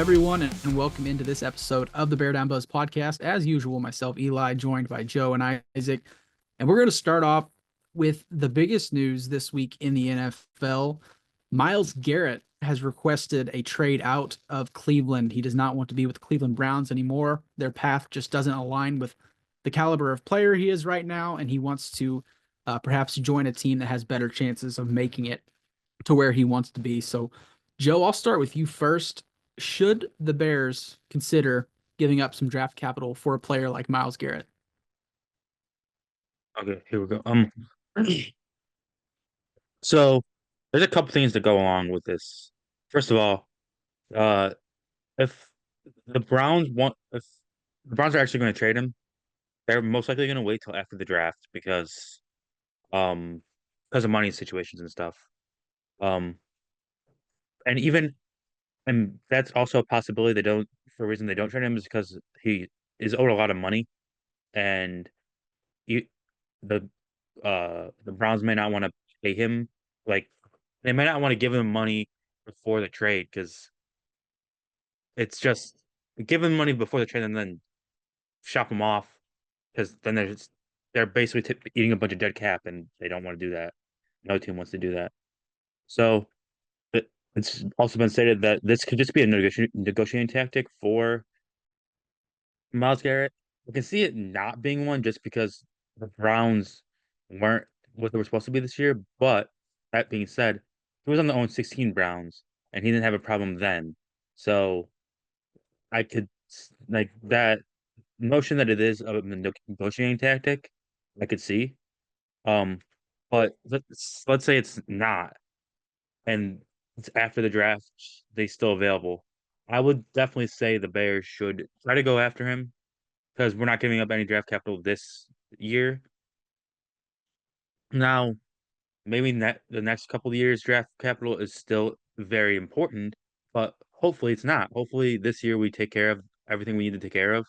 everyone, and welcome into this episode of the Bear Down Buzz podcast. As usual, myself, Eli, joined by Joe and Isaac. And we're going to start off with the biggest news this week in the NFL. Myles Garrett has requested a trade out of Cleveland. He does not want to be with the Cleveland Browns anymore. Their path just doesn't align with the caliber of player he is right now, and he wants to perhaps join a team that has better chances of making it to where he wants to be. So, Joe, I'll start with you first. Should the Bears consider giving up some draft capital for a player like Myles Garrett? Okay, here we go. So there's a couple things that go along with this. First of all, uh, if if the Browns are actually going to trade him, they're most likely going to wait till after the draft um, because of money situations and stuff. Um, and even and that's also a possibility they don't for a reason they don't trade him is because he is owed a lot of money, and you the the Browns may not want to pay him like they may not want to give him money before the trade because it's just give him money before the trade and then shop him off because then they're basically eating a bunch of dead cap and they don't want to do that. No team wants to do that. So it's also been stated that this could just be a negotiating tactic for Myles Garrett. I can see it not being one just because the Browns weren't what they were supposed to be this year. But that being said, he was on the 0-16 Browns and he didn't have a problem then. So I could like that notion that it is a negotiating tactic, I could see. Um, but let's say it's not, and it's after the draft, they still available. I would definitely say the Bears should try to go after him because we're not giving up any draft capital this year. Now, maybe the next couple of years, draft capital is still very important, but hopefully it's not. Hopefully this year we take care of everything we need to take care of.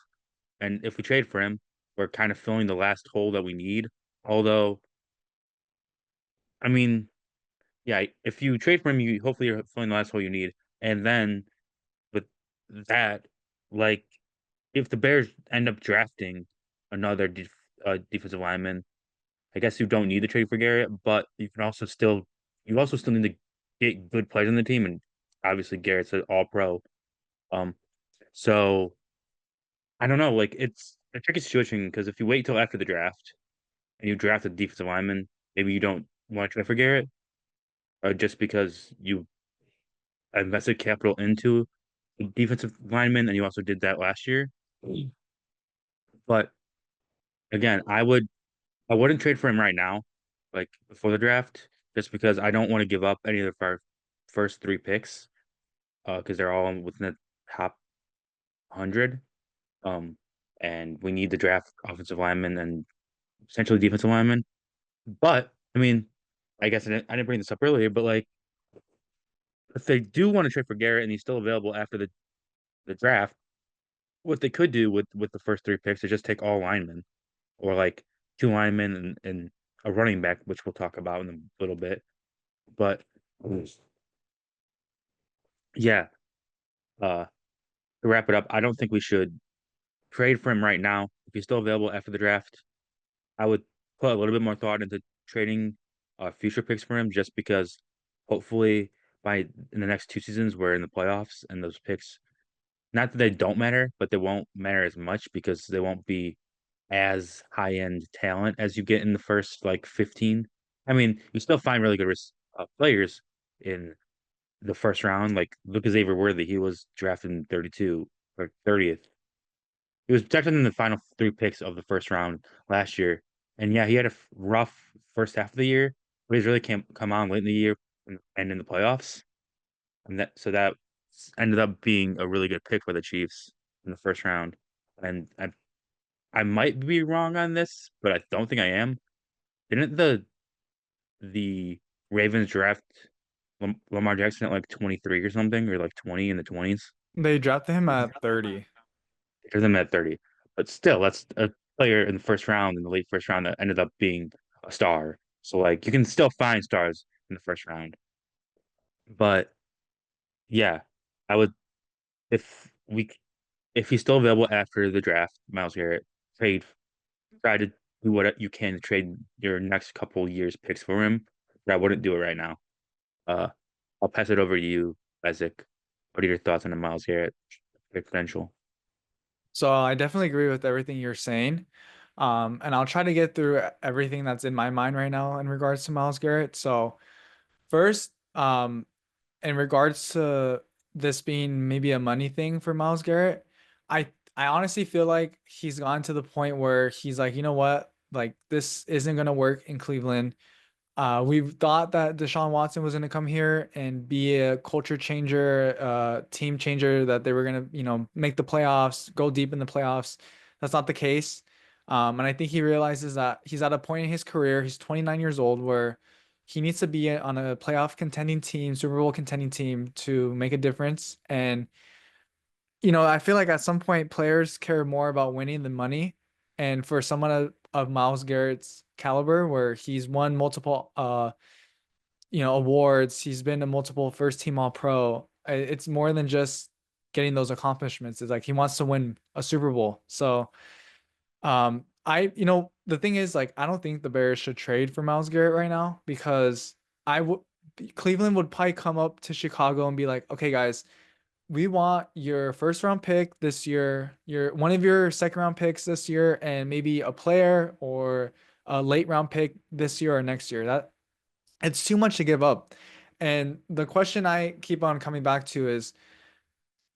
And if we trade for him, we're kind of filling the last hole that we need. Although, I mean, yeah, if you trade for him, you hopefully you're filling the last hole you need. And then with that, like if the Bears end up drafting another defensive lineman, I guess you don't need to trade for Garrett, but you also still need to get good players on the team, and obviously Garrett's an all pro. Um, so I don't know, like it's a tricky situation because if you wait till after the draft and you draft a defensive lineman, maybe you don't want to trade for Garrett, just because you invested capital into a defensive lineman, and you also did that last year. But again, I wouldn't trade for him right now, like before the draft, just because I don't want to give up any of our first three picks, because they're all within the top 100. Um, and we need to draft offensive linemen and potentially defensive linemen. But I mean, I guess I didn't bring this up earlier, but like if they do want to trade for Garrett and he's still available after the draft, what they could do with the first three picks is just take all linemen or like two linemen and a running back, which we'll talk about in a little bit. But yeah, to wrap it up, I don't think we should trade for him right now. If he's still available after the draft, I would put a little bit more thought into trading future picks for him just because hopefully by in the next two seasons we're in the playoffs and those picks not that they don't matter, but they won't matter as much because they won't be as high end talent as you get in the first like 15. I mean, you still find really good players in the first round, like Lucas Xavier Worthy. He was drafted in 32 or 30th. He was drafted in the final three picks of the first round last year. And yeah, he had a rough first half of the year, but he's really come on late in the year and in the playoffs. And that ended up being a really good pick for the Chiefs in the first round. And I might be wrong on this, but I don't think I am. Didn't the Ravens draft Lamar Jackson at like 23 or something, or like 20 in the 20s? They drafted him at 30. There's them at 30. But still, that's a player in the first round, in the late first round, that ended up being a star. So like you can still find stars in the first round. But yeah, I would if we if he's still available after the draft, Miles Garrett, trade try to do what you can to trade your next couple years picks for him. But I wouldn't do it right now. Uh, I'll pass it over to you, Isaac. What are your thoughts on the Miles Garrett potential? So I definitely agree with everything you're saying. And I'll try to get through everything that's in my mind right now in regards to Miles Garrett. So first, in regards to this being maybe a money thing for Miles Garrett, I honestly feel like he's gotten to the point where he's like, you know what? Like this isn't gonna work in Cleveland. We thought that Deshaun Watson was going to come here and be a culture changer, team changer, that they were going to, make the playoffs, go deep in the playoffs. That's not the case. And I think he realizes that he's at a point in his career, he's 29 years old, where he needs to be on a playoff contending team, Super Bowl contending team to make a difference. And, I feel like at some point players care more about winning than money. And for someone of Miles Garrett's caliber, where he's won multiple awards. He's been to multiple first team all pro. It's more than just getting those accomplishments. It's like he wants to win a Super Bowl. So the thing is, like, I don't think the Bears should trade for Miles Garrett right now, because I would Cleveland would probably come up to Chicago and be like, okay, guys, we want your first round pick this year, your one of your second round picks this year, and maybe a player or a late round pick this year or next year. That it's too much to give up. And the question I keep on coming back to is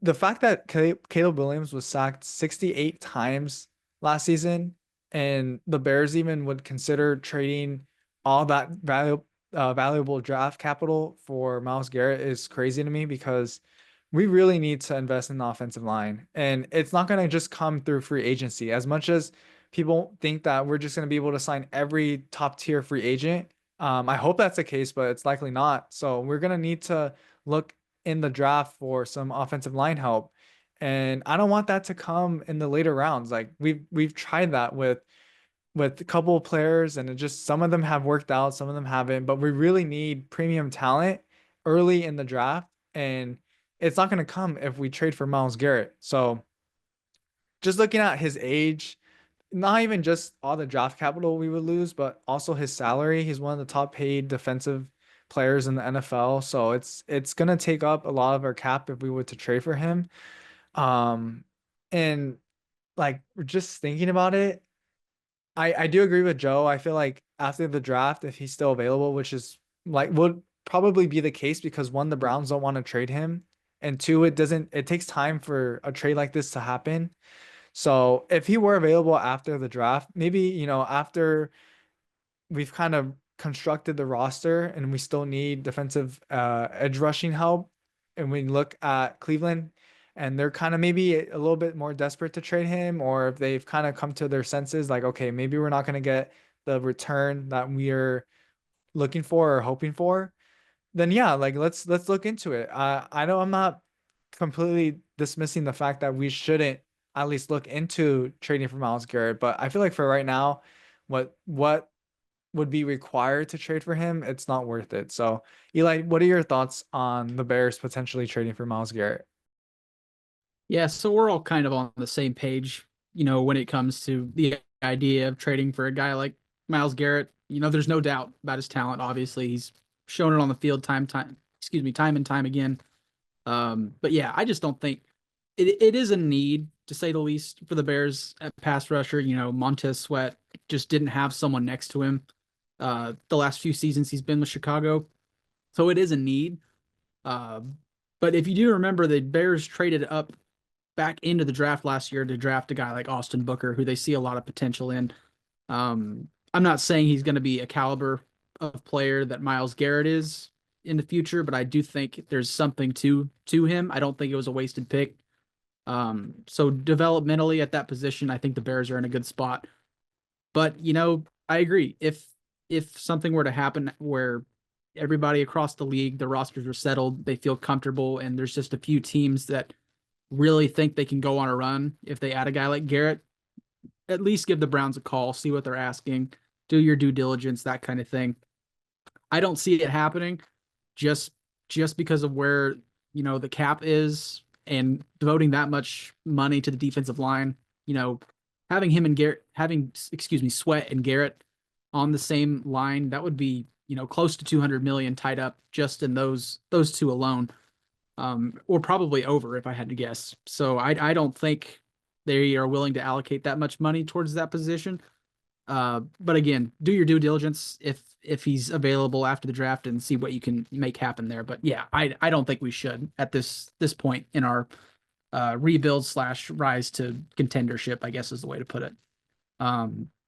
the fact that Caleb Williams was sacked 68 times last season, and the Bears even would consider trading all that valuable draft capital for Myles Garrett is crazy to me, because we really need to invest in the offensive line. And it's not going to just come through free agency. As much as people think that we're just going to be able to sign every top tier free agent, I hope that's the case, but it's likely not. So we're going to need to look in the draft for some offensive line help. And I don't want that to come in the later rounds. Like we've tried that with a couple of players, and it just, some of them have worked out, some of them haven't, but we really need premium talent early in the draft, and it's not going to come if we trade for Myles Garrett. So just looking at his age, not even just all the draft capital we would lose, but also his salary. He's one of the top paid defensive players in the NFL. So it's gonna take up a lot of our cap if we were to trade for him. Um, and like just thinking about it, I do agree with Joe. I feel like after the draft, if he's still available, which is like would probably be the case, because one, the Browns don't want to trade him, and two, it takes time for a trade like this to happen. So if he were available after the draft, maybe, after we've kind of constructed the roster and we still need defensive edge rushing help, and we look at Cleveland and they're kind of maybe a little bit more desperate to trade him, or if they've kind of come to their senses, like, okay, maybe we're not going to get the return that we're looking for or hoping for, then yeah, like let's look into it. I know I'm not completely dismissing the fact that we shouldn't at least look into trading for Myles Garrett, but I feel like for right now, what would be required to trade for him, it's not worth it. So, Eli, what are your thoughts on the Bears potentially trading for Myles Garrett? Yeah, so we're all kind of on the same page, when it comes to the idea of trading for a guy like Myles Garrett. There's no doubt about his talent. Obviously, he's shown it on the field time and time again. But yeah, I just don't think it is a need, to say the least, for the Bears at pass rusher. Montez Sweat just didn't have someone next to him the last few seasons he's been with Chicago. So it is a need. Uh, but if you do remember, the Bears traded up back into the draft last year to draft a guy like Austin Booker, who they see a lot of potential in. I'm not saying he's going to be a caliber of player that Myles Garrett is in the future, but I do think there's something to him. I don't think it was a wasted pick. So developmentally at that position, I think the Bears are in a good spot. But I agree. If something were to happen where everybody across the league, the rosters are settled, they feel comfortable, and there's just a few teams that really think they can go on a run if they add a guy like Garrett, at least give the Browns a call, see what they're asking, do your due diligence, that kind of thing. I don't see it happening just because of where, the cap is and devoting that much money to the defensive line, you know, having him and Garrett, having, excuse me, Sweat and Garrett on the same line, that would be, close to 200 million tied up just in those two alone, or probably over if I had to guess. So I don't think they are willing to allocate that much money towards that position. But again, do your due diligence if he's available after the draft and see what you can make happen there. But yeah, I don't think we should at this point in our rebuild slash rise to contendership, I guess is the way to put it.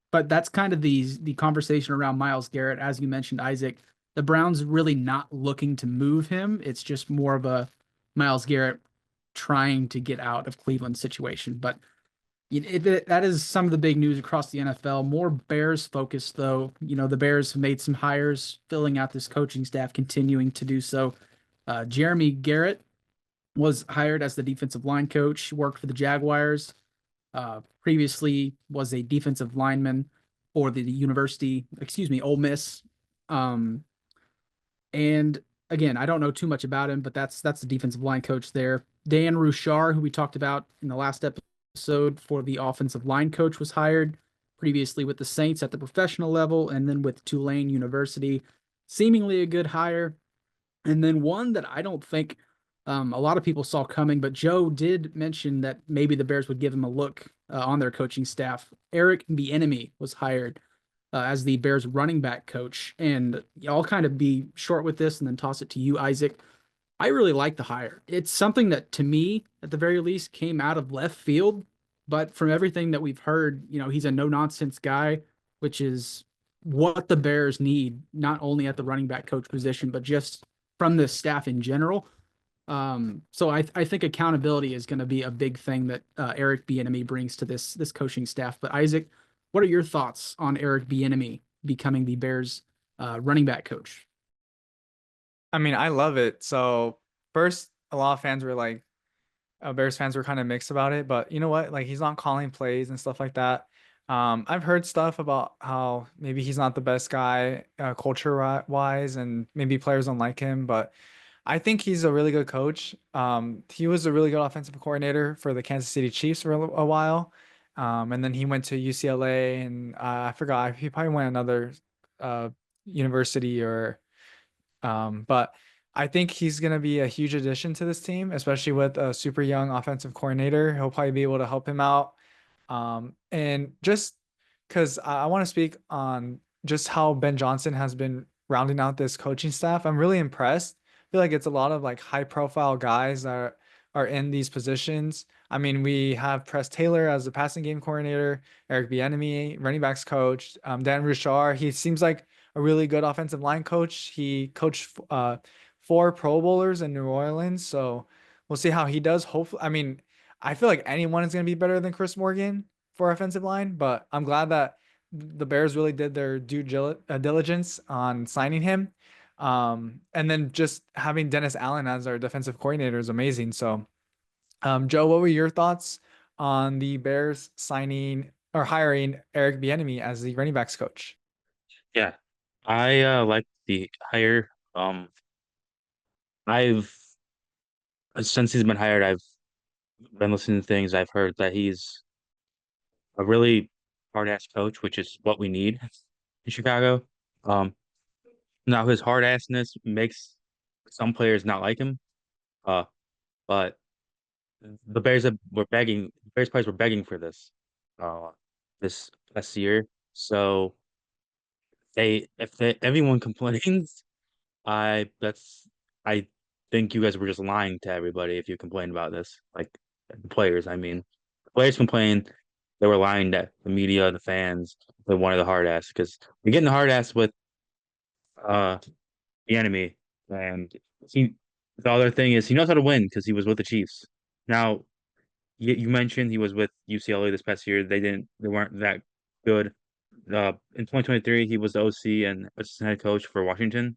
But that's kind of the conversation around Myles Garrett. As you mentioned, Isaac, the Browns really not looking to move him. It's just more of a Myles Garrett trying to get out of Cleveland situation. But that is some of the big news across the NFL. More Bears focused, though. The Bears have made some hires, filling out this coaching staff, continuing to do so. Jeremy Garrett was hired as the defensive line coach, worked for the Jaguars. Previously was a defensive lineman for the Ole Miss. And again, I don't know too much about him, but that's the defensive line coach there. Dan Rouchar, who we talked about in the last episode for the offensive line coach, was hired previously with the Saints at the professional level and then with Tulane University. Seemingly a good hire. And then one that I don't think a lot of people saw coming, but Joe did mention that maybe the Bears would give him a look on their coaching staff. Eric Bienemy was hired as the Bears running back coach. And I'll kind of be short with this and then toss it to you, Isaac. I really like the hire. It's something that, to me, at the very least, came out of left field. But from everything that we've heard, he's a no-nonsense guy, which is what the Bears need, not only at the running back coach position, but just from the staff in general. So I think accountability is going to be a big thing that Eric Bieniemy brings to this coaching staff. But Isaac, what are your thoughts on Eric Bieniemy becoming the Bears running back coach? I mean, I love it. So first, a lot of fans were like, Bears fans were kind of mixed about it, but you know what? Like, he's not calling plays and stuff like that. I've heard stuff about how maybe he's not the best guy culture wise, and maybe players don't like him, but I think he's a really good coach. He was a really good offensive coordinator for the Kansas City Chiefs for a while. And then he went to UCLA and I forgot, he probably went another uh, university but I think he's going to be a huge addition to this team, especially with a super young offensive coordinator. He'll probably be able to help him out. And just because I want to speak on just how Ben Johnson has been rounding out this coaching staff, I'm really impressed. I feel like it's a lot of like high profile guys that are in these positions. I mean, we have Press Taylor as the passing game coordinator, Eric Bieniemy, running backs coach, Dan Rouchar. He seems like a really good offensive line coach. He coached 4 Pro Bowlers in New Orleans, so we'll see how he does. Hopefully, I mean, I feel like anyone is going to be better than Chris Morgan for offensive line, but I'm glad that the Bears really did their diligence on signing him. And then just having Dennis Allen as our defensive coordinator is amazing. So, Joe, what were your thoughts on the Bears signing or hiring Eric Bieniemy as the running backs coach? Yeah, I like the hire. I've since he's been hired, I've been listening to things. I've heard that he's a really hard ass coach, which is what we need in Chicago. Um, Now his hard assness makes some players not like him. Uh, but the Bears players were begging for uh, this last year. So if everyone complains, I that's I think you guys were just lying to everybody if you complained about this. Like the players, I mean, the players complained. They were lying to the media, the fans. They wanted the hard ass because you're getting the hard ass with uh the enemy, and he. The other thing is he knows how to win because he was with the Chiefs. Now you mentioned he was with UCLA this past year. They weren't that good. In 2023, he was the OC and assistant head coach for Washington.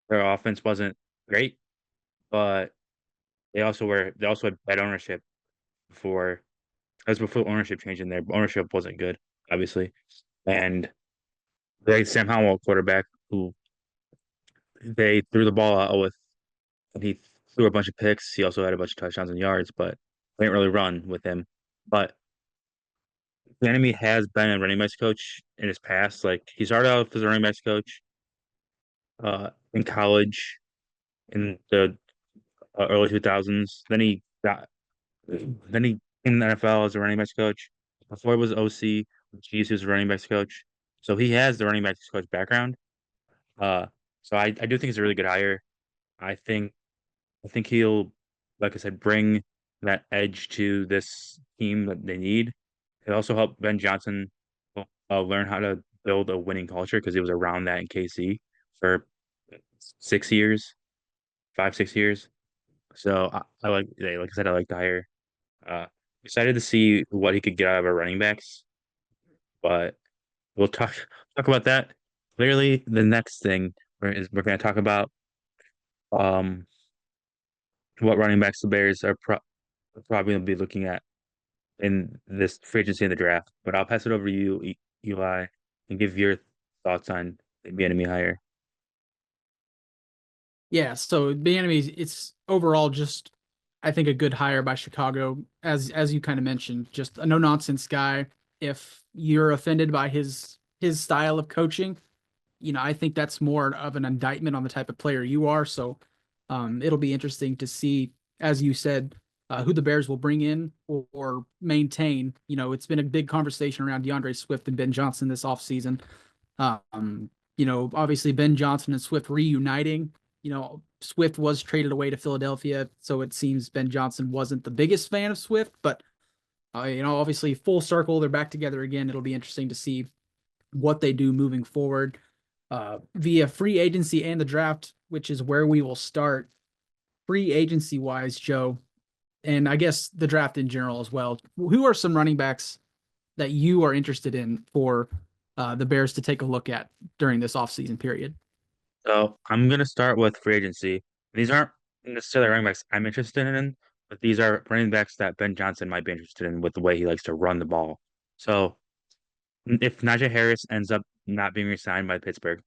Their offense wasn't great, but they also had bad ownership before as before ownership changed in there. Ownership wasn't good, obviously. And they had Sam Howell quarterback who they threw the ball out with, and he threw a bunch of picks. He also had a bunch of touchdowns and yards, but they didn't really run with him. But Bienemy has been a running backs coach in his past. Like he started out as a running backs coach in college in the early 2000s. Then he in the NFL as a running backs coach. Before he was OC, he was a running backs coach. So he has the running backs coach background. Uh, so I do think it's a really good hire. I think I think he'll, like I said, bring that edge to this team that they need. It also helped Ben Johnson learn how to build a winning culture because he was around that in KC for 6 years, 5, 6 years. So I like I said, I like the hire. Uh, Excited to see what he could get out of our running backs, but we'll talk about that. Clearly, the next thing we're going to talk about um what running backs the Bears are probably going to be looking at in this free agency in the draft. But I'll pass it over to you, Eli, and give your thoughts on the enemy hire. Yeah, so Bienemy, it's overall just I think a good hire by Chicago, as you kind of mentioned, just a no nonsense guy. If you're offended by his style of coaching, I think that's more of an indictment on the type of player you are. So it'll be interesting to see, as you said, who the Bears will bring in or maintain. It's been a big conversation around DeAndre Swift and Ben Johnson this offseason. Obviously Ben Johnson and Swift reuniting. Swift was traded away to Philadelphia, so it seems Ben Johnson wasn't the biggest fan of Swift, but obviously full circle, they're back together again. It'll be interesting to see what they do moving forward via free agency and the draft, which is where we will start free agency wise, Joe, and I guess the draft in general as well. Who are some running backs that you are interested in for the Bears to take a look at during this offseason period? So I'm going to start with free agency. These aren't necessarily running backs I'm interested in, but these are running backs that Ben Johnson might be interested in with the way he likes to run the ball. So if Najee Harris ends up not being re-signed by Pittsburgh,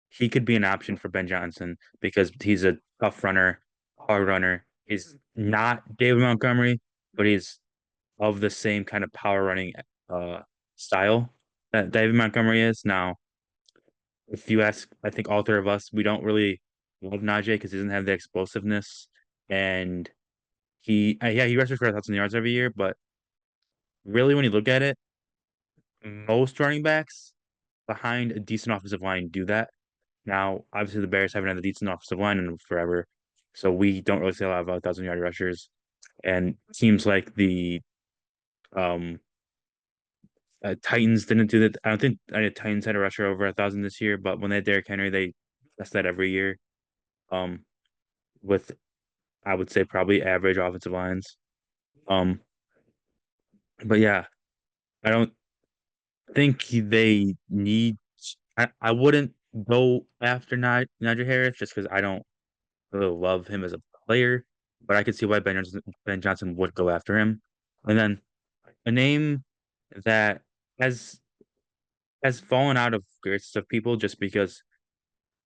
he could be an option for Ben Johnson because he's a tough runner, hard runner. He's not David Montgomery, but he's of the same kind of power running uh style that David Montgomery is. Now, if you ask, I think all three of us, we don't really love Najee because he doesn't have the explosiveness, and he rushes for 1,000 yards every year, but really when you look at it, most running backs behind a decent offensive line do that. Now, obviously, the Bears haven't had a decent offensive line in forever, so we don't really see a lot of 1,000 yard rushers. And teams like the um Titans didn't do that. I don't think Titans had a rusher over 1,000 this year, but when they had Derrick Henry, they test that every year. Um, with I would say probably average offensive lines. Um, but yeah, I don't think they need. I wouldn't go after Najee Harris just because I don't really love him as a player, but I could see why Ben Johnson would go after him. And then a name that has has fallen out of grades of people just because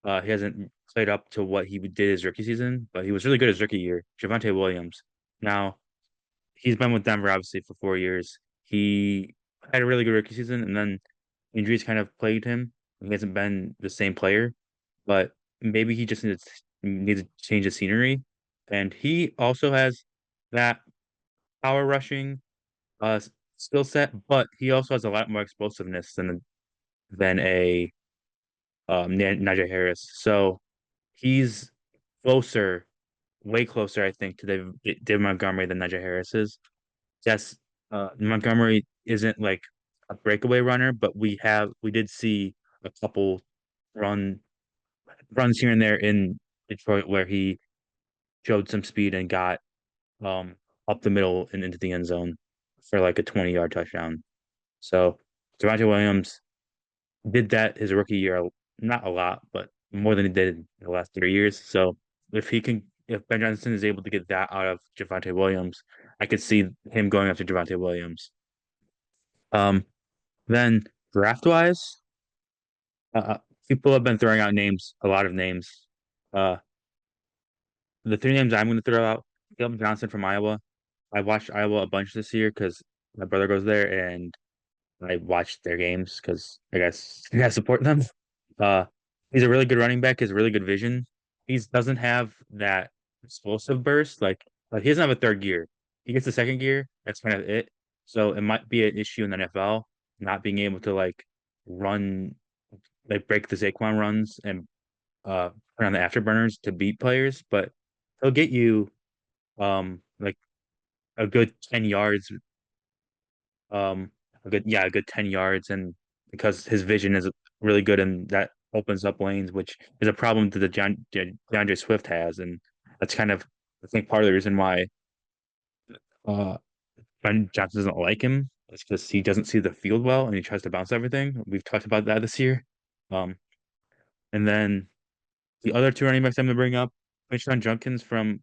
he hasn't played up to what he did his rookie season, but he was really good his rookie year. Javonte Williams. Now he's been with Denver obviously for 4 years. He had a really good rookie season, and then injuries kind of plagued him. He hasn't been the same player, but maybe he just needs to change the scenery. And he also has that power rushing uh skill set, but he also has a lot more explosiveness than a Najee Harris. So he's closer, way closer, I think, to David Montgomery than Najee Harris is. Yes, Montgomery isn't like a breakaway runner, but we did see a couple run runs here and there in Detroit where he showed some speed and got um up the middle and into the end zone for like a 20-yard touchdown. So Javonte Williams did that his rookie year, not a lot, but more than he did in the last 3 years. So if Ben Johnson is able to get that out of Javonte Williams, I could see him going after Javonte Williams. Um, then draft wise, uh, people have been throwing out names, a lot of names. Uh, the three names I'm going to throw out: Caleb Johnson from Iowa. I watched Iowa a bunch this year because my brother goes there, and I watched their games because I guess I gotta support them. Uh, he's a really good running back. Has really good vision. He doesn't have that explosive burst. Like he doesn't have a third gear. He gets the second gear. That's kind of it. So it might be an issue in the NFL not being able to like run, like break the Saquon runs and turn on the afterburners to beat players. But he'll get you like a good 10 yards, a good 10 yards, and because his vision is really good and that opens up lanes, which is a problem that DeAndre Swift has, and that's kind of I think part of the reason why uh Ben Johnson doesn't like him is because he doesn't see the field well and he tries to bounce everything. We've talked about that this year. Um and then the other two running backs I'm gonna bring up, Quinshon Judkins from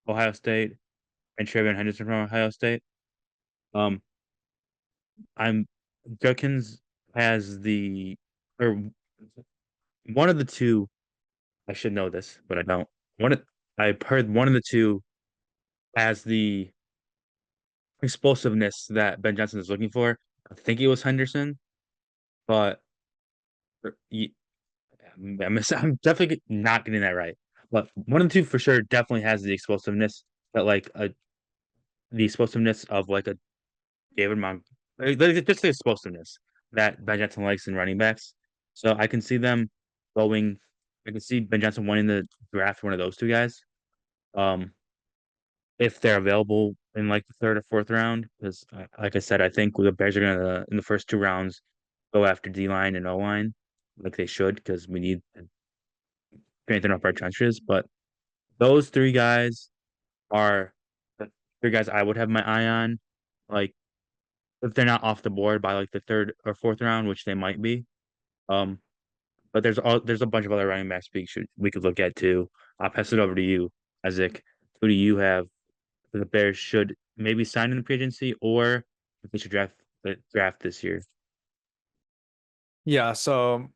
Ohio State and Trayvon Henderson from Ohio State. Um I'm Judkins has the or one of the two. I should know this, but I don't. I've heard one of the two has the explosiveness that Ben Johnson is looking for. I think it was Henderson, but he- I'm definitely not getting that right. But one of the two for sure definitely has the explosiveness that the explosiveness of like a David Mon just the explosiveness that Ben Johnson likes in running backs. So I can see them going. I can see Ben Johnson winning the draft one of those two guys. Um, if they're available in like the third or fourth round, because like I said, I think the Bears are gonna in the first two rounds go after D line and O line like they should because we need to strengthen up our trenches. But those three guys are the three guys I would have my eye on. Like if they're not off the board by like the third or fourth round, which they might be. Um, but there's a bunch of other running backs we could look at too. I'll pass it over to you, Isaac. Who do you have the Bears should maybe sign in the free agency or if they should draft this year? Yeah, so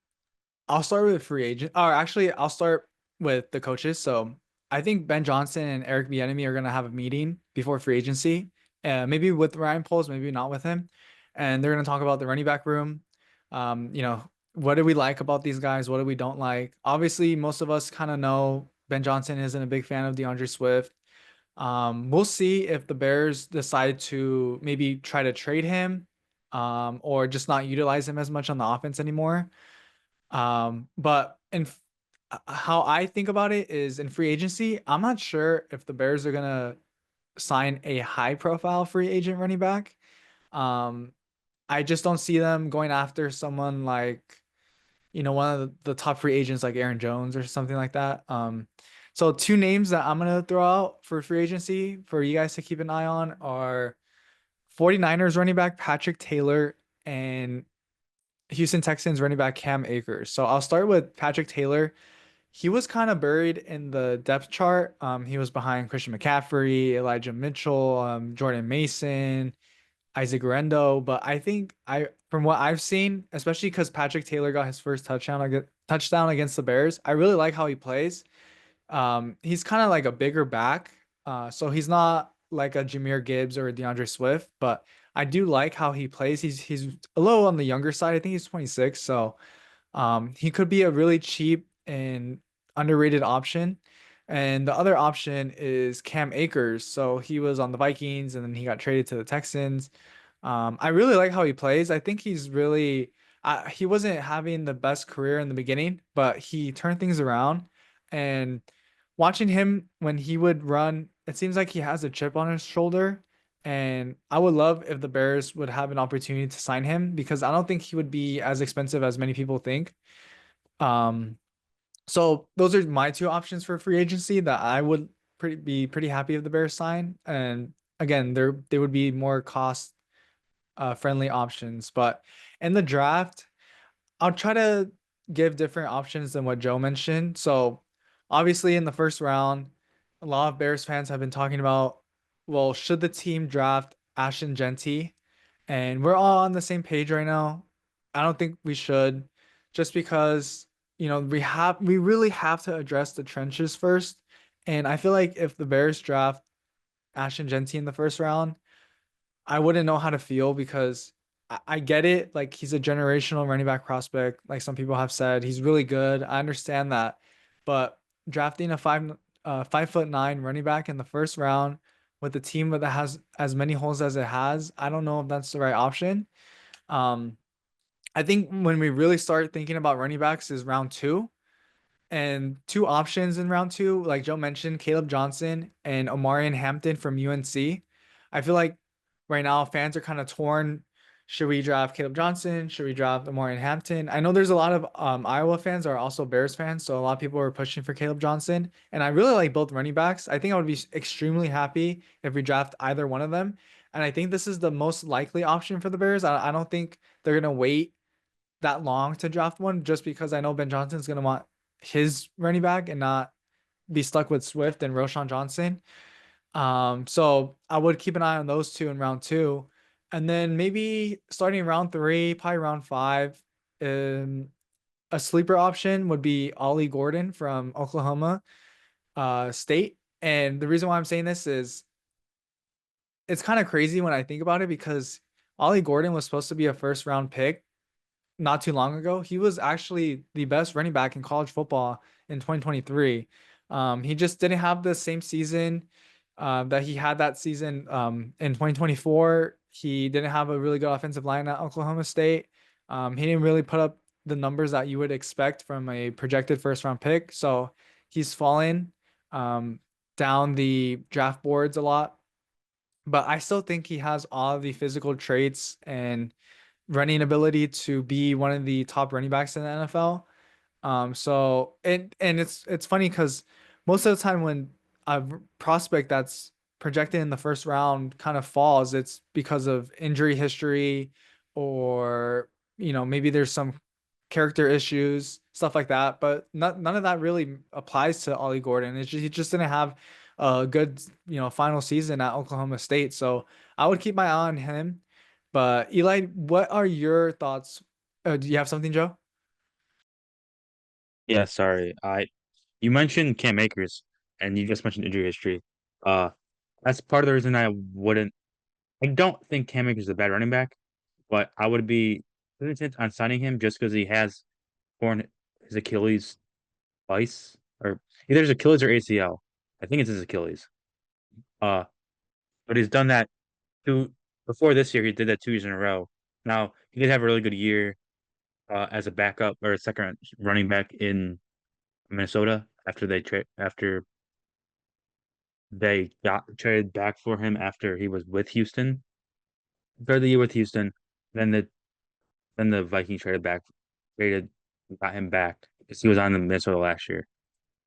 I'll start with free agent. Or actually, I'll start with the coaches. So I think Ben Johnson and Eric Bienemy are gonna have a meeting before free agency. Maybe with Ryan Poles, maybe not with him. And they're gonna talk about the running back room. What do we like about these guys? What do we don't like? Obviously, most of us kind of know Ben Johnson isn't a big fan of DeAndre Swift. We'll see if the Bears decide to maybe try to trade him, or just not utilize him as much on the offense anymore. But how I think about it is in free agency, I'm not sure if the Bears are gonna sign a high profile free agent running back. Um, I just don't see them going after someone like, one of the top free agents like Aaron Jones or something like that. So two names that I'm gonna throw out for free agency for you guys to keep an eye on are 49ers running back Patrick Taylor and Houston Texans running back Cam Akers. So I'll start with Patrick Taylor. He was kind of buried in the depth chart. He was behind Christian McCaffrey, Elijah Mitchell, Jordan Mason, Isaac Rendo. But I think from what I've seen, especially because Patrick Taylor got his first touchdown against the Bears, I really like how he plays. He's kind of like a bigger back. So he's not like a Jahmyr Gibbs or a DeAndre Swift, but I do like how he plays. He's a little on the younger side. I think he's 26, so he could be a really cheap and underrated option. And the other option is Cam Akers. So he was on the Vikings and then he got traded to the Texans. I really like how he plays. I think he's really he wasn't having the best career in the beginning, but he turned things around. And watching him when he would run, it seems like he has a chip on his shoulder. And I would love if the Bears would have an opportunity to sign him because I don't think he would be as expensive as many people think. Um, so those are my two options for free agency that I would be pretty happy if the Bears sign. And again, they would be more cost friendly options. But in the draft, I'll try to give different options than what Joe mentioned. So obviously in the first round, a lot of Bears fans have been talking about, well, should the team draft Ashton Genty? And we're all on the same page right now. I don't think we should, just because, we really have to address the trenches first. And I feel like if the Bears draft Ashton Genty in the first round, I wouldn't know how to feel because I get it. Like he's a generational running back prospect. Like some people have said, he's really good. I understand that, but drafting a 5'9" running back in the first round with a team that has as many holes as it has, I don't know if that's the right option. Um, I think when we really start thinking about running backs is round two, and two options in round two, like Joe mentioned, Caleb Johnson and Omarion Hampton from UNC. I feel like right now fans are kind of torn. Should we draft Caleb Johnson? Should we draft Omarion Hampton? I know there's a lot of Iowa fans are also Bears fans, so a lot of people are pushing for Caleb Johnson. And I really like both running backs. I think I would be extremely happy if we draft either one of them. And I think this is the most likely option for the Bears. I don't think they're gonna wait that long to draft one just because I know Ben Johnson's gonna want his running back and not be stuck with Swift and Roshan Johnson. So I would keep an eye on those two in round two. And then maybe starting round three, probably round five, um, a sleeper option would be Ollie Gordon from Oklahoma State. And the reason why I'm saying this is it's kind of crazy when I think about it because Ollie Gordon was supposed to be a first round pick not too long ago. He was actually the best running back in college football in 2023. He just didn't have the same season that he had that season in 2024. He didn't have a really good offensive line at Oklahoma State. He didn't really put up the numbers that you would expect from a projected first round pick. So he's fallen um, down the draft boards a lot. But I still think he has all of the physical traits and running ability to be one of the top running backs in the NFL. So and it's funny because most of the time when a prospect that's projected in the first round kind of falls, it's because of injury history or maybe there's some character issues, stuff like that. But none of that really applies to Ollie Gordon. He just didn't have a good final season at Oklahoma State. So I would keep my eye on him. But Eli, what are your thoughts? Do you have something, Joe? Yeah, sorry. You mentioned Cam Akers and you just mentioned injury history. Uh, that's part of the reason I don't think Cam Akers is a bad running back, but I would be hesitant on signing him just because he has torn his Achilles twice, or either his Achilles or ACL. I think it's his Achilles. Uh, but he's done that two before this year. He did that 2 years in a row. Now he did have a really good year as a backup or a second running back in Minnesota after they got traded back for him after he was with Houston. Started the year with Houston, then the Vikings traded got him back because he was on the Minnesota last year.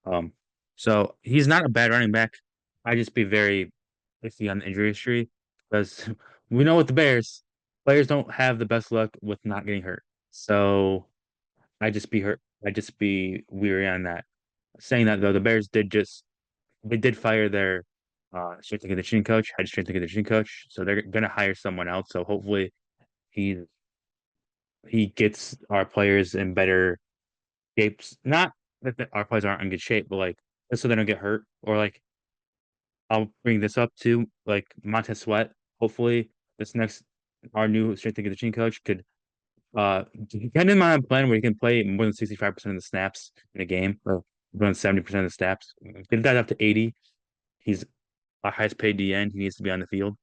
Um, so he's not a bad running back. I just be very iffy on the injury history because we know with the Bears, players don't have the best luck with not getting hurt. So I just be hurt. I just be weary on that. Saying that though, the Bears they did fire their strength and conditioning coach, head strength and conditioning coach. So they're gonna hire someone else. So hopefully he he gets our players in better shapes. Not that our players aren't in good shape, but like just so they don't get hurt. Or like I'll bring this up too, like Montez Sweat. Hopefully this next our new strength and conditioning coach could get him on a plan where he can play more than 65% of the snaps in a game, or more than 70% of the snaps. Get that up to 80. He's our highest paid DN. He needs to be on the field.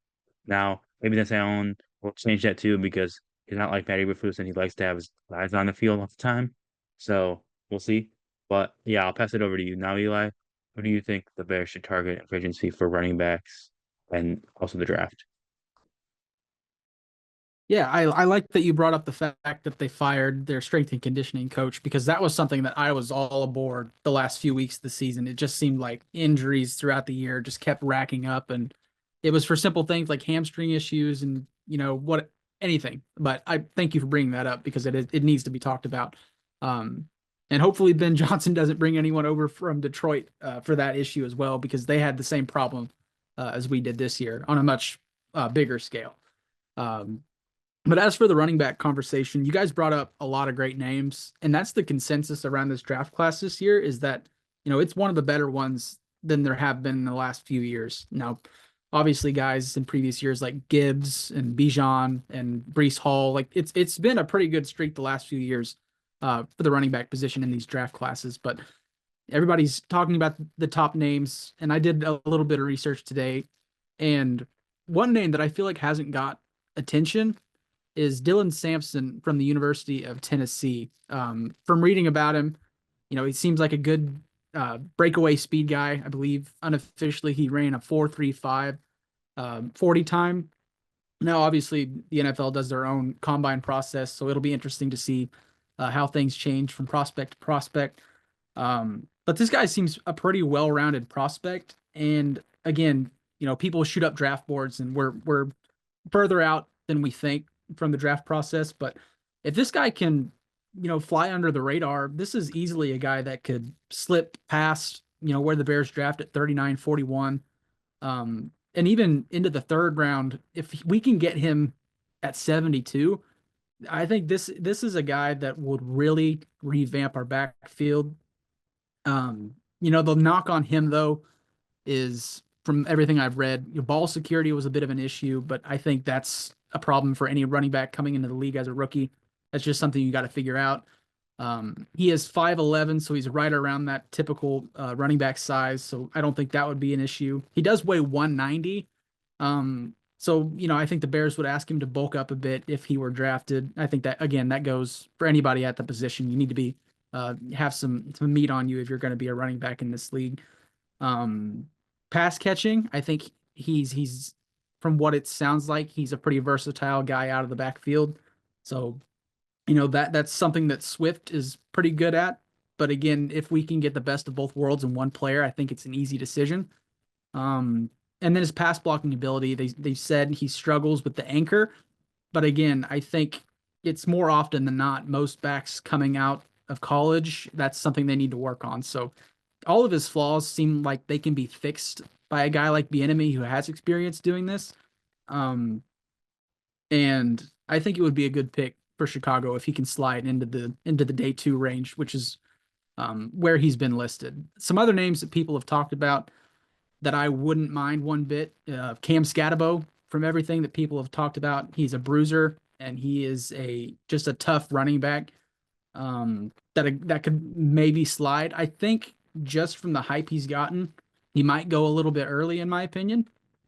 Now, maybe that's own will change that too because he's not like Matty Eberflus and he likes to have his guys on the field all the time. So we'll see. But yeah, I'll pass it over to you now, Eli. Who do you think the Bears should target in free agency for running backs and also the draft? Yeah, I like that you brought up the fact that they fired their strength and conditioning coach because that was something that I was all aboard the last few weeks of the season. It just seemed like injuries throughout the year just kept racking up, and it was for simple things like hamstring issues and what anything. But I thank you for bringing that up because it needs to be talked about. Um, and hopefully Ben Johnson doesn't bring anyone over from Detroit for that issue as well because they had the same problem as we did this year on a much bigger scale. Um, but as for the running back conversation, you guys brought up a lot of great names, and that's the consensus around this draft class this year is that, it's one of the better ones than there have been in the last few years. Now, obviously, guys in previous years like Gibbs and Bijan and Brees Hall, like it's been a pretty good streak the last few years for the running back position in these draft classes. But everybody's talking about the top names, and I did a little bit of research today, and one name that I feel like hasn't got attention is Dylan Sampson from the University of Tennessee. From reading about him, he seems like a good breakaway speed guy. I believe unofficially he ran a 4.35 40 time. Now, obviously, the NFL does their own combine process, so it'll be interesting to see how things change from prospect to prospect. But this guy seems a pretty well-rounded prospect. And again, people shoot up draft boards, and we're further out than we think from the draft process. But if this guy can, fly under the radar, this is easily a guy that could slip past, where the Bears draft at 39, 41. And even into the third round, if we can get him at 72, I think this is a guy that would really revamp our backfield. The knock on him though is from everything I've read, ball security was a bit of an issue, but I think that's a problem for any running back coming into the league as a rookie. That's just something you got to figure out. He is 5'11", so he's right around that typical running back size. So I don't think that would be an issue. He does weigh 190. So, I think the Bears would ask him to bulk up a bit if he were drafted. I think that, again, that goes for anybody at the position. You need to be have some meat on you if you're going to be a running back in this league. Pass catching, I think he's from what it sounds like, he's a pretty versatile guy out of the backfield. So, that's something that Swift is pretty good at. But again, if we can get the best of both worlds in one player, I think it's an easy decision. And then his pass blocking ability, they said he struggles with the anchor. But again, I think it's more often than not, most backs coming out of college, that's something they need to work on. So all of his flaws seem like they can be fixed by a guy like Bienemy who has experience doing this. And I think it would be a good pick for Chicago if he can slide into the day 2 range, which is where he's been listed. Some other names that people have talked about that I wouldn't mind one bit, Cam Scatabo, from everything that people have talked about. He's a bruiser, and he is just a tough running back that could maybe slide. I think just from the hype he's gotten, he might go a little bit early, in my opinion.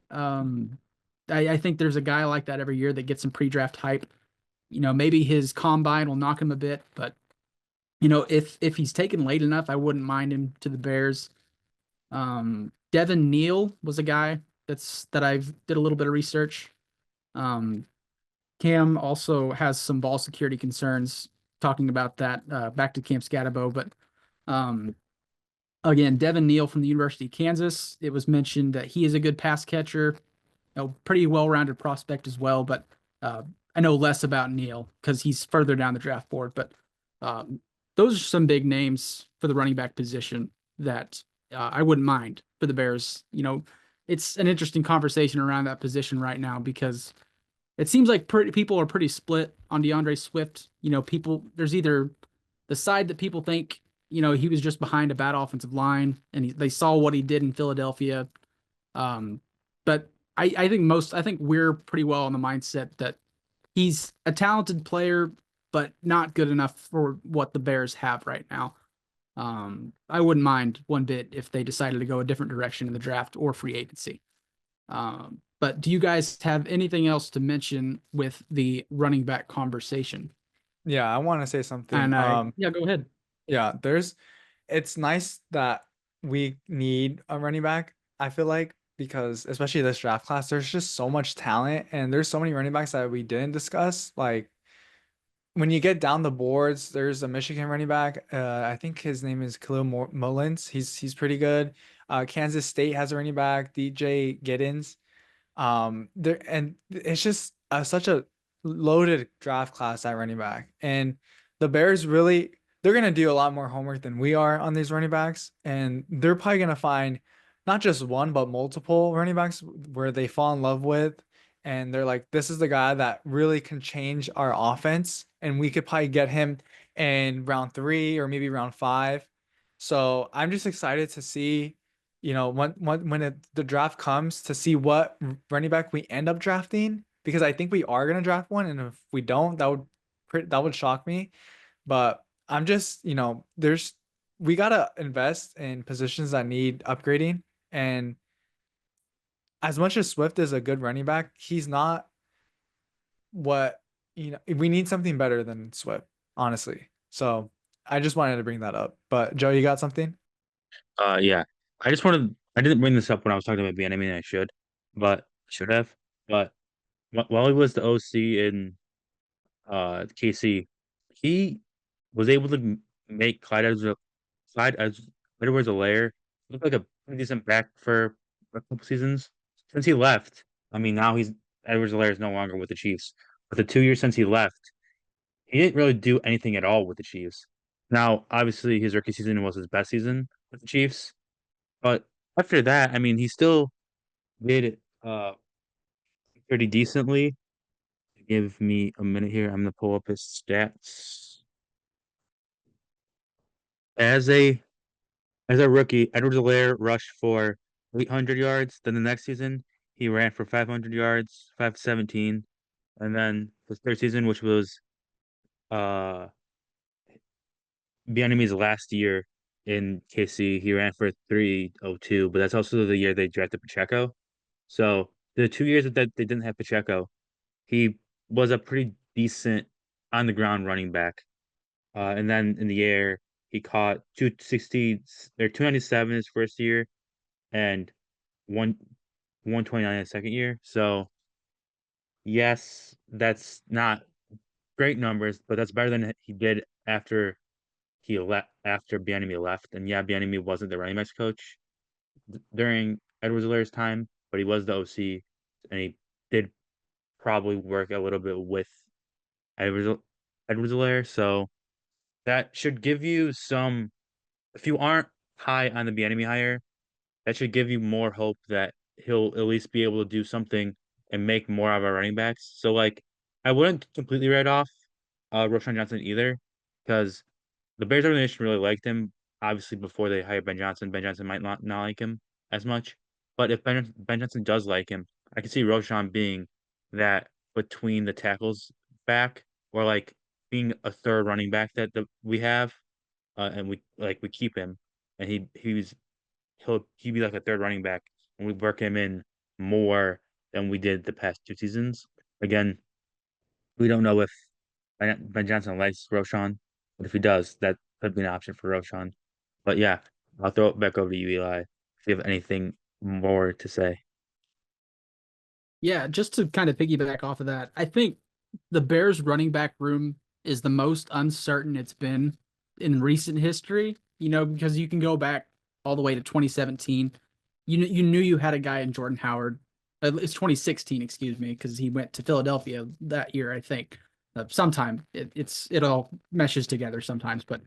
I think there's a guy like that every year that gets some pre-draft hype. Maybe his combine will knock him a bit, but if he's taken late enough, I wouldn't mind him to the Bears. Devin Neal was a guy that I've did a little bit of research. Cam also has some ball security concerns, talking about that back to Cam Scatabo. But again, Devin Neal from the University of Kansas, it was mentioned that he is a good pass catcher, pretty well-rounded prospect as well. But I know less about Neal because he's further down the draft board. But those are some big names for the running back position that I wouldn't mind for the Bears. It's an interesting conversation around that position right now because it seems like people are pretty split on DeAndre Swift. There's either the side that people think, he was just behind a bad offensive line and they saw what he did in Philadelphia. But I think we're pretty well on the mindset that he's a talented player, but not good enough for what the Bears have right now. I wouldn't mind one bit if they decided to go a different direction in the draft or free agency. But do you guys have anything else to mention with the running back conversation? Yeah, I want to say something. And yeah, go ahead. Yeah, it's nice that we need a running back, I feel like, because especially this draft class, there's just so much talent and there's so many running backs that we didn't discuss. Like when you get down the boards, there's a Michigan running back. I think his name is Khalil Mullins. He's pretty good. Kansas State has a running back, DJ Giddens. And it's just such a loaded draft class at running back. And the Bears they're gonna do a lot more homework than we are on these running backs, and they're probably gonna find not just one but multiple running backs where they fall in love with. And they're like, this is the guy that really can change our offense. And we could probably get him in round 3 or maybe round 5. So I'm just excited to see the draft comes to see what running back we end up drafting, because I think we are gonna draft one, and if we don't, that would shock me. But I'm just, we gotta invest in positions that need upgrading. And as much as Swift is a good running back, he's not what, we need something better than Swift, honestly. So I just wanted to bring that up. But Joe, you got something? Yeah. I didn't bring this up when I was talking about Bienemy, and I should have. But while he was the OC in KC, he was able to make Clyde as Edwards-Helaire look like a pretty decent back for a couple seasons. Since he left, I mean, now he's Edwards-Helaire is no longer with the Chiefs. But the 2 years since he left, he didn't really do anything at all with the Chiefs. Now, obviously, his rookie season was his best season with the Chiefs, but after that, I mean, he still did pretty decently. Give me a minute here. I'm gonna pull up his stats. As a as a rookie, Edwards-Helaire rushed for 800 yards. Then the next season, he ran for 500 yards, 517, and then the third season, which was uh Bienemy's last year in KC, he ran for 302, but that's also the year they drafted Pacheco. So the 2 years that they didn't have Pacheco, he was a pretty decent on the ground running back. And then in the air, he caught 260 or 297 his first year and one 129 his second year. So yes, that's not great numbers, but that's better than he did after Bienemy left. And yeah, Bienemy wasn't the running backs coach during Edwards-Helaire's time, but he was the OC, and he did probably work a little bit with Edwards Edwards-Helaire. So that should give you some. If you aren't high on the Bienemy hire, that should give you more hope that he'll at least be able to do something and make more of our running backs. So like, I wouldn't completely write off Roshan Johnson either, because the Bears organization really liked him. Obviously, before they hired Ben Johnson might not like him as much. But if Ben Johnson does like him, I can see Roshan being that between the tackles back, or like being a third running back that we have, and we keep him, and he'll be like a third running back, and we work him in more than we did the past 2 seasons. Again, we don't know if Ben Johnson likes Roshan, but if he does, that could be an option for Roshan. But yeah, I'll throw it back over to you, Eli, if you have anything more to say. Yeah, just to kind of piggyback off of that, I think the Bears running back room is the most uncertain it's been in recent history, because you can go back all the way to 2017. You knew you had a guy in Jordan Howard. It's 2016, excuse me, because he went to Philadelphia that year, I think. Sometime it all meshes together sometimes, but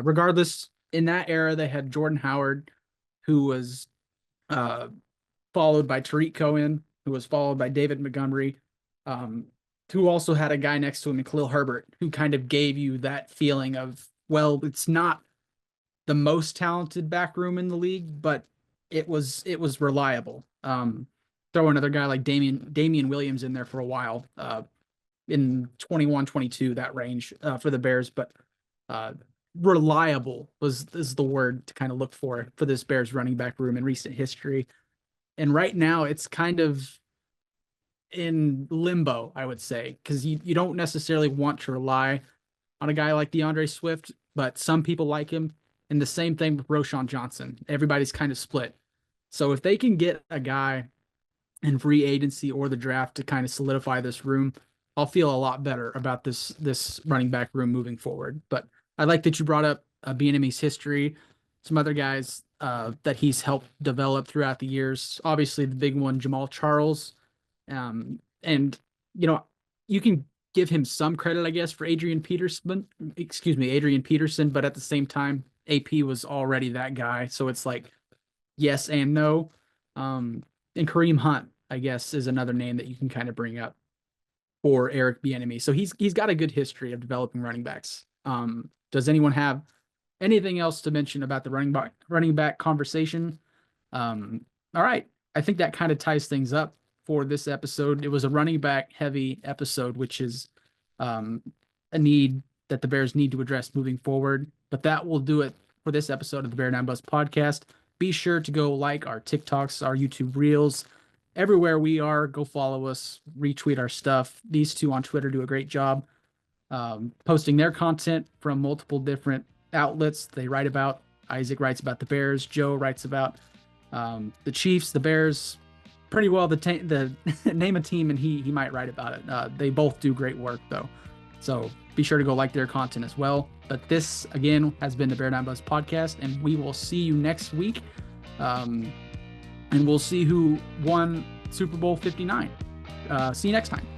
regardless, in that era they had Jordan Howard, who was uh, followed by Tariq Cohen, who was followed by David Montgomery, um, who also had a guy next to him in Khalil Herbert, who kind of gave you that feeling of, well, it's not the most talented back room in the league, but it was reliable. Throw another guy like Damian Williams in there for a while, in 21, 22, that range for the Bears, but uh, reliable is the word to kind of look for this Bears running back room in recent history. And right now it's kind of in limbo, I would say, because you don't necessarily want to rely on a guy like DeAndre Swift, but some people like him. And the same thing with Roshan Johnson. Everybody's kind of split. So if they can get a guy in free agency or the draft to kind of solidify this room, I'll feel a lot better about this running back room moving forward. But I like that you brought up Bienemy's history, some other guys that he's helped develop throughout the years. Obviously, the big one, Jamal Charles, and you can give him some credit, I guess, for Adrian Peterson. Excuse me, Adrian Peterson, but at the same time, AP was already that guy, so it's like yes and no. And Kareem Hunt, I guess, is another name that you can kind of bring up for Eric Bieniemy. So he's got a good history of developing running backs. Does anyone have anything else to mention about the running back conversation? All right. I think that kind of ties things up for this episode. It was a running back heavy episode, which is a need that the Bears need to address moving forward. But that will do it for this episode of the Bear Down Buzz podcast. Be sure to go like our TikToks, our YouTube Reels, everywhere we are. Go follow us, retweet our stuff. These two on Twitter do a great job posting their content from multiple different outlets. They write about, Isaac writes about the Bears, Joe writes about the Chiefs, the Bears, pretty well the name a team and he might write about it. They both do great work though. So be sure to go like their content as well. But this again has been the Bear Down Buzz podcast, and we will see you next week. And we'll see who won Super Bowl 59. See you next time.